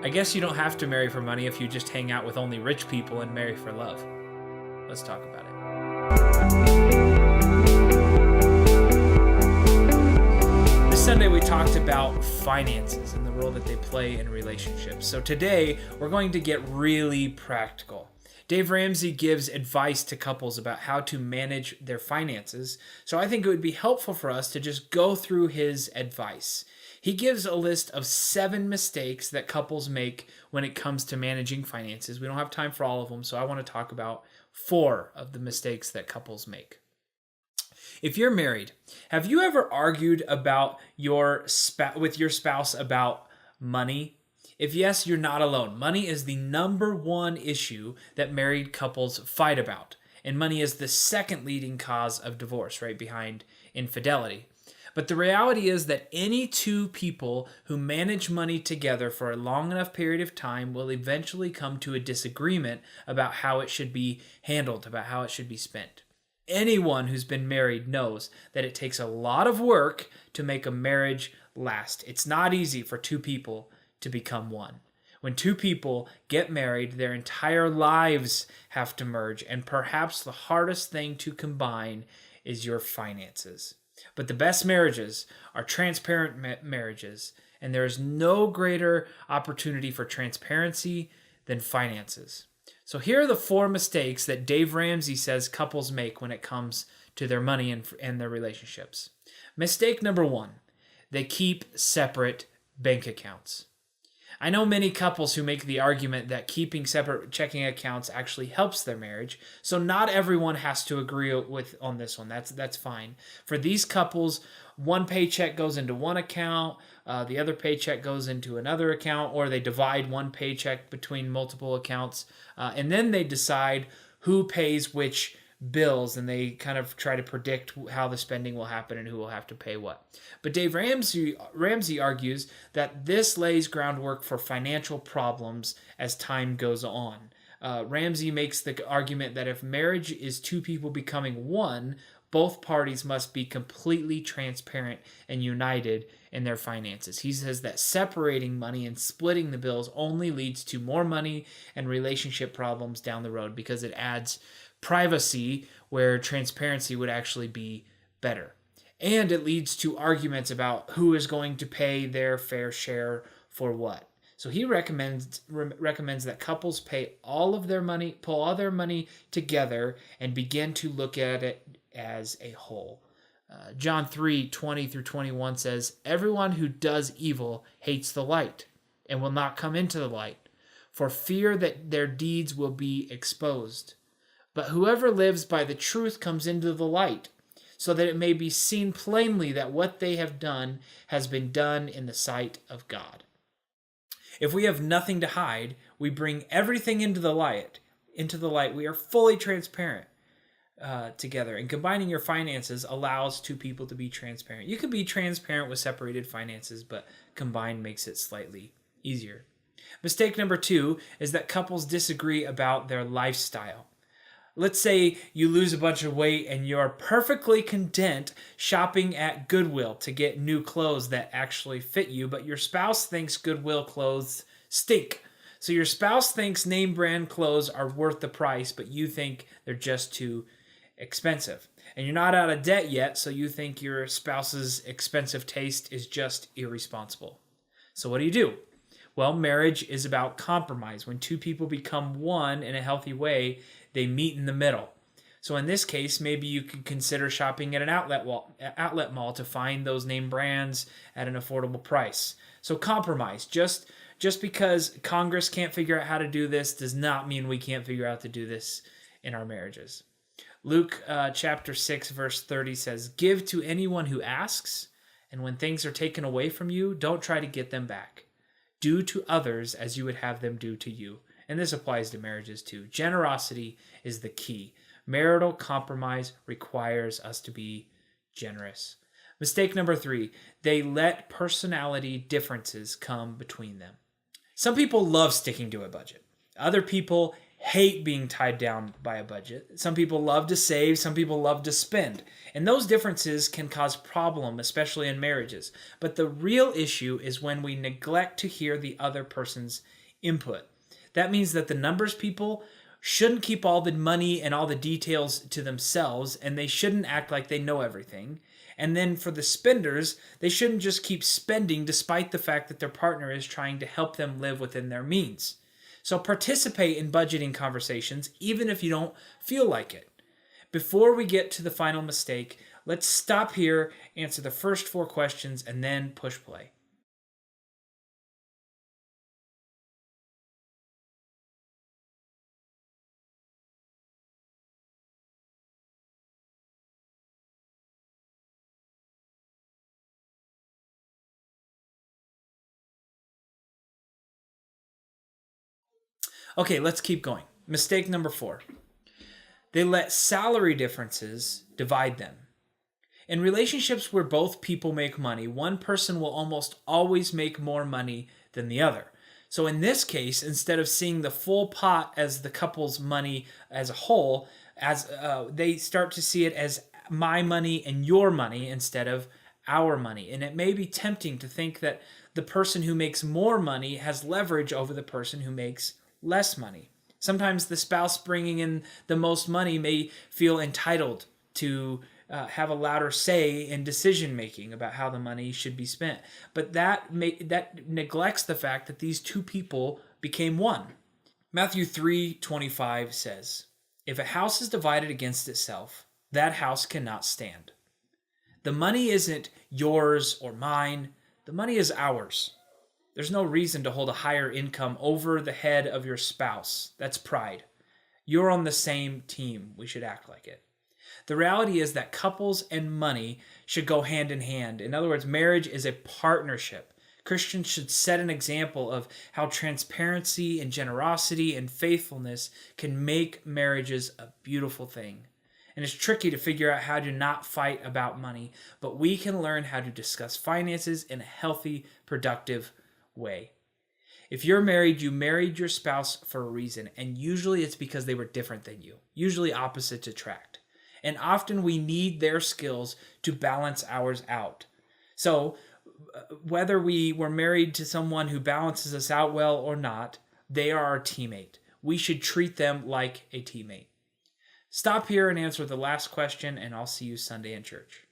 I guess you don't have to marry for money if you just hang out with only rich people and marry for love. Let's talk about it. This Sunday we talked about finances and the role that they play in relationships. So today we're going to get really practical. Dave Ramsey gives advice to couples about how to manage their finances. So I think it would be helpful for us to just go through his advice. He gives a list of 7 mistakes that couples make when it comes to managing finances. We don't have time for all of them, so I want to talk about 4 of the mistakes that couples make. If you're married, have you ever argued about with your spouse about money? If yes, you're not alone. Money is the number 1 issue that married couples fight about, and money is the second leading cause of divorce, right behind infidelity. But the reality is that any 2 people who manage money together for a long enough period of time will eventually come to a disagreement about how it should be handled, about how it should be spent. Anyone who's been married knows that it takes a lot of work to make a marriage last. It's not easy for 2 people to become one. When 2 people get married, their entire lives have to merge, and perhaps the hardest thing to combine is your finances. But the best marriages are transparent marriages, and there is no greater opportunity for transparency than finances. So here are the 4 mistakes that Dave Ramsey says couples make when it comes to their money and their relationships. Mistake number 1, they keep separate bank accounts. I know many couples who make the argument that keeping separate checking accounts actually helps their marriage, so not everyone has to agree on this one. That's fine. For these couples, one paycheck goes into one account, the other paycheck goes into another account, or they divide one paycheck between multiple accounts, and then they decide who pays which bills, and they kind of try to predict how the spending will happen and who will have to pay what. But Dave Ramsey argues that this lays groundwork for financial problems as time goes on. Ramsey makes the argument that if marriage is 2 people becoming one, both parties must be completely transparent and united in their finances. He says that separating money and splitting the bills only leads to more money and relationship problems down the road because it adds privacy where transparency would actually be better. And it leads to arguments about who is going to pay their fair share for what. So he recommends that couples pull all their money together and begin to look at it as a whole. John 3:20-21 says, "Everyone who does evil hates the light and will not come into the light, for fear that their deeds will be exposed. But whoever lives by the truth comes into the light, so that it may be seen plainly that what they have done has been done in the sight of God." If we have nothing to hide, we bring everything into the light. We are fully transparent together. And combining your finances allows 2 people to be transparent. You could be transparent with separated finances, but combined makes it slightly easier. Mistake number 2 is that couples disagree about their lifestyle. Let's say you lose a bunch of weight and you're perfectly content shopping at Goodwill to get new clothes that actually fit you, but your spouse thinks Goodwill clothes stink. So your spouse thinks name brand clothes are worth the price, but you think they're just too expensive. And you're not out of debt yet, so you think your spouse's expensive taste is just irresponsible. So what do? Well, marriage is about compromise. When 2 people become one in a healthy way, they meet in the middle. So in this case, maybe you could consider shopping at an outlet mall to find those name brands at an affordable price. So compromise. Just because Congress can't figure out how to do this does not mean we can't figure out to do this in our marriages. Luke chapter 6, verse 30 says, "Give to anyone who asks, and when things are taken away from you, don't try to get them back. Do to others as you would have them do to you." And this applies to marriages too. Generosity is the key. Marital compromise requires us to be generous. Mistake number 3, they let personality differences come between them. Some people love sticking to a budget. Other people hate being tied down by a budget. Some people love to save, some people love to spend. And those differences can cause problem, especially in marriages. But the real issue is when we neglect to hear the other person's input. That means that the numbers people shouldn't keep all the money and all the details to themselves, and they shouldn't act like they know everything. And then for the spenders, they shouldn't just keep spending despite the fact that their partner is trying to help them live within their means. So participate in budgeting conversations, even if you don't feel like it. Before we get to the final mistake, let's stop here, answer the first 4 questions, and then push play. Okay, let's keep going. Mistake number 4. They let salary differences divide them. In relationships where both people make money, one person will almost always make more money than the other. So in this case, instead of seeing the full pot as the couple's money as a whole, as they start to see it as my money and your money instead of our money. And it may be tempting to think that the person who makes more money has leverage over the person who makes less money. Sometimes the spouse bringing in the most money may feel entitled to have a louder say in decision making about how the money should be spent. But that neglects the fact that these two people became one. Matthew 3:25 says, "If a house is divided against itself, that house cannot stand." The money isn't yours or mine. The money is ours. There's no reason to hold a higher income over the head of your spouse. That's pride. You're on the same team. We should act like it. The reality is that couples and money should go hand in hand. In other words, marriage is a partnership. Christians should set an example of how transparency and generosity and faithfulness can make marriages a beautiful thing. And it's tricky to figure out how to not fight about money, but we can learn how to discuss finances in a healthy, productive way. If you're married, you married your spouse for a reason, and usually it's because they were different than you. Usually opposites attract. And often we need their skills to balance ours out. So whether we were married to someone who balances us out well or not, they are our teammate. We should treat them like a teammate. Stop here and answer the last question, and I'll see you Sunday in church.